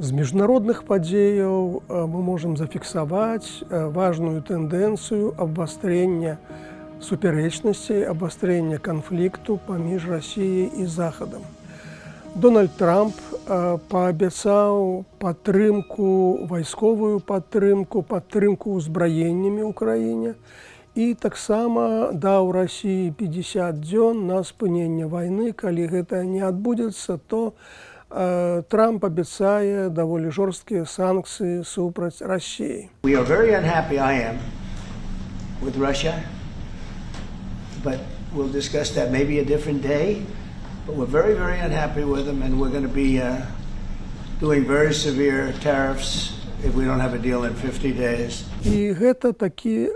З міжнародных падзеяў мы можам зафіксаваць важную тэндэнцыю абвастрэння супярэчнасцей, абвастрэння канфлікту паміж Расіяй і Захадам. Дональд Трамп паабяцаў падтрымку, вайсковую падтрымку ўзбраеннямі ў краіне і таксама даў Расіі 50 дзён на спыненне вайны. Калі гэта не адбудзецца, то Трамп абяцае даволі жорсткія санкцыі супраць Расіі. We are very unhappy, I am, with Russia, but we'll discuss that maybe a different day. But we're very, very unhappy with them, and we're going to be doing very severe tariffs if we don't have a deal in 50 days. І гэта такі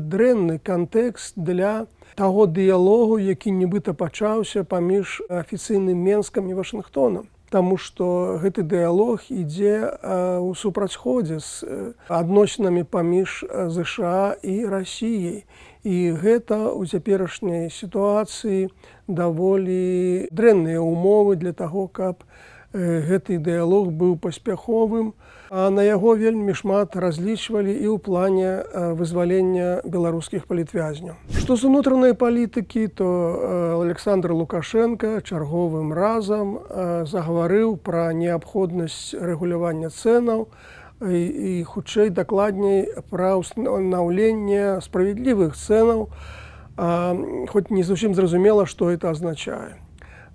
дрэнны кантэкст для таго дыялогу, які нібыта пачаўся паміж афіцыйным Менскам і Вашынгтонам. Таму што гэты дыялог ідзе ў супрацьходзе з адносінамі паміж ЗША і Расіяй. І гэта ў цяперашняй сітуацыі даволі дрэнныя ўмовы для таго, каб гэты дыялог быў паспяховым. А на яго вельмі шмат разлічвалі і ў плане вызвалення беларускіх палітвязняў. Што з унутранай палітыкі, то Александр Лукашенко чарговым разам загаварыў пра неабходнасць рэгулявання цэнаў і хутчэй дакладней пра ўстанаўленне справядлівых цэнаў, хоць не зусім зразумела, што гэта азначае.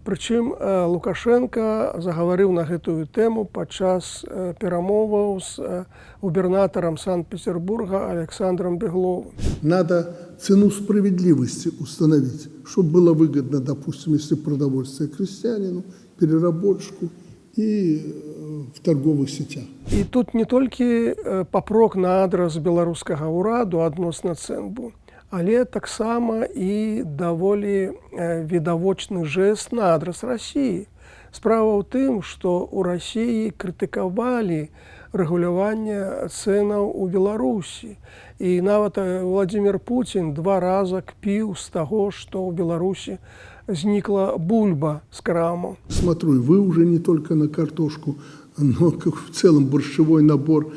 Прычым Лукашенко загаварыў на гэтую тэму падчас перамоваў з губернатором Санкт-Петербурга Александром Бегловым. Надо цену справедливости установить, чтобы было выгодно, допустим, если продовольствие крестьянину, переработчику и в торговых сетях. І тут не толькі папрок на адрас беларускага ўраду адносна цэн быў, але таксама і даволі відавочны жэст на адрас Расіі. Справа ў тым, што ў Расіі крытыкавалі рэгуляванне цэнаў у Беларусі. І нават Владзімір Пуцін 2 раза кпіў з таго, што ў Беларусі знікла бульба з крамаў. Смотрю, вы уже не только на картошку, но как в целом борщевой набор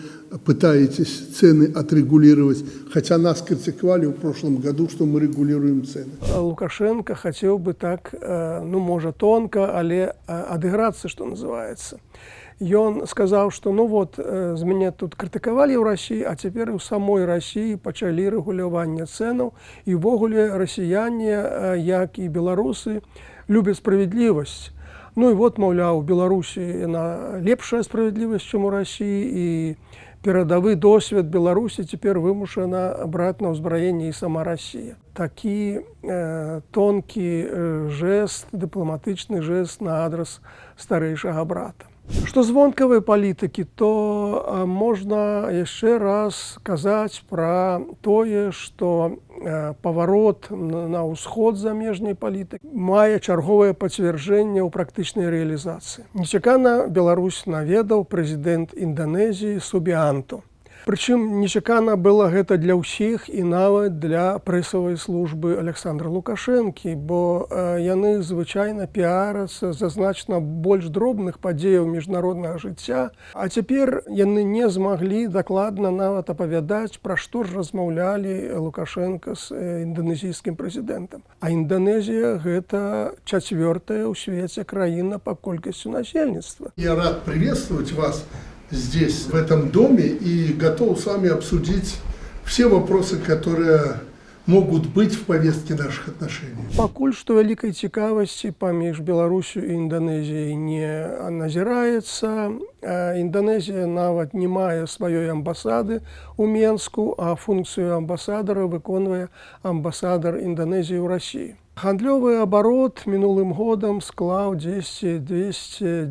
пытаетесь цены отрегулировать, хотя нас критиковали в прошлом году, что мы регулируем цены. Лукашенко хотел бы так, ну, можа, тонко, але адыграцца, што называецца. Ён сказаў, што ну вот, з мяне тут крытыкавалі ў Расіі, а цяпер і ў самой Расіі пачалі рэгуляванне цэнаў. І ўвогуле расіяне, як і беларусы, любяць справядлівасць. Ну і вот, маўляў, у Беларусі яна лепшая справядлівасць, чым у Расіі, і перадавы досвед Беларусі цяпер вымушана браць на ўзбраенне і сама Расія. Такі тонкі жэст, дыпламатычны жэст на адрас старэйшага брата. Што з вонкавай палітыкі, то можна яшчэ раз казаць пра тое, што паварот на ўсход замежнай палітыкі мае чарговае пацвярджэнне ў практычнай рэалізацыі. Нечакана Беларусь наведаў прэзідэнт Інданезіі Субіанто. Прычым нечакана было гэта для ўсіх і нават для прэсавай службы Александра Лукашэнкі, бо яны звычайна піарацца за значна больш дробных падзеяў міжнароднага жыцця, а цяпер яны не змаглі дакладна нават апавядаць, пра што ж размаўлялі Лукашенко з інданезійскім прэзідэнтам. А Інданезія – гэта 4-я ў свеце краіна па колькасці насельніцтва. Я рад приветствовать вас здесь, в этом доме, и готов с вами обсудить все вопросы, которые могут быть в повестке наших отношений. Пакуль што вялікай цікавасці паміж Беларусю і Інданезіяй не назіраецца. Інданезія нават не мае сваёй амбасады ў Менску, а функцыю амбасадара выконвае амбасадар Інданезіі ў Расіі. Гандлёвы абарот мінулым годам склаў 210-220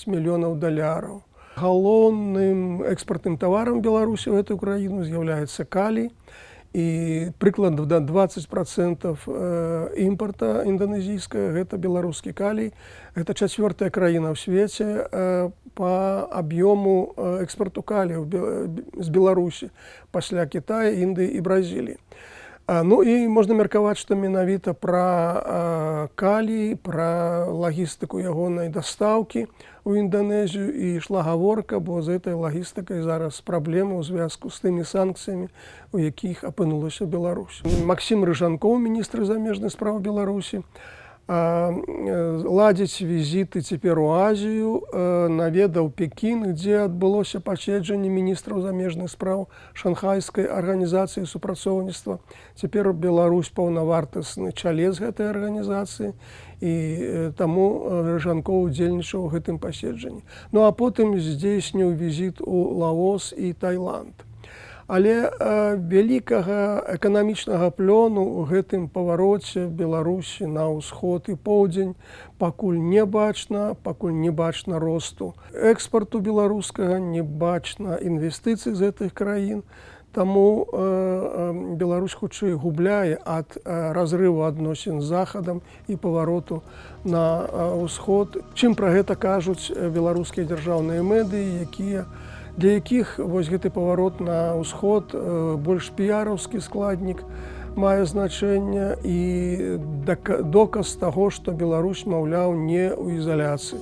мільёнаў даляраў. Галоўным экспартным таварам Беларусі ў гэтую краіну з'яўляецца калій. І прыкладна 20% імпарта інданезійскага – гэта беларускі калій. Гэта 4-я краіна ў свеце па аб'ёму экспарту калію з Беларусі пасля Кітая, Індыі і Бразіліі. Ну і можна меркаваць, што менавіта пра калій, пра лагістыку ягонай дастаўкі ў Інданезію і ішла гаворка, бо з гэтай лагістыкай зараз праблема ў звязку з тымі санкцыямі, у якіх апынулася Беларусь. Максім Рыжанкоў, міністр замежных спраў Беларусі, ладзіць візіты цяпер у Азію, наведаў Пекін, дзе адбылося паседжанне міністраў замежных спраў Шанхайскай арганізацыі супрацоўніцтва. Цяпер Беларусь паўнавартасны чалец гэтай арганізацыі, і таму Рыжанкоў удзельнічаў у гэтым паседжанні. Ну а потым здзейсніў візіт у Лаос і Таіланд. Але вялікага эканамічнага плёну ў гэтым павароце Беларусі на ўсход і поўдзень пакуль не бачна росту экспарту беларускага, не бачна інвестыцый з гэтых краін. Таму Беларусь хутчэй губляе ад разрыву адносін з Захадам і павароту на ўсход. Чым пра гэта кажуць беларускія дзяржаўныя медыі, для якіх вось гэты паварот на ўсход больш піяраўскі складнік мае значэнне і доказ таго, што Беларусь, маўляў, не ў ізаляцыі.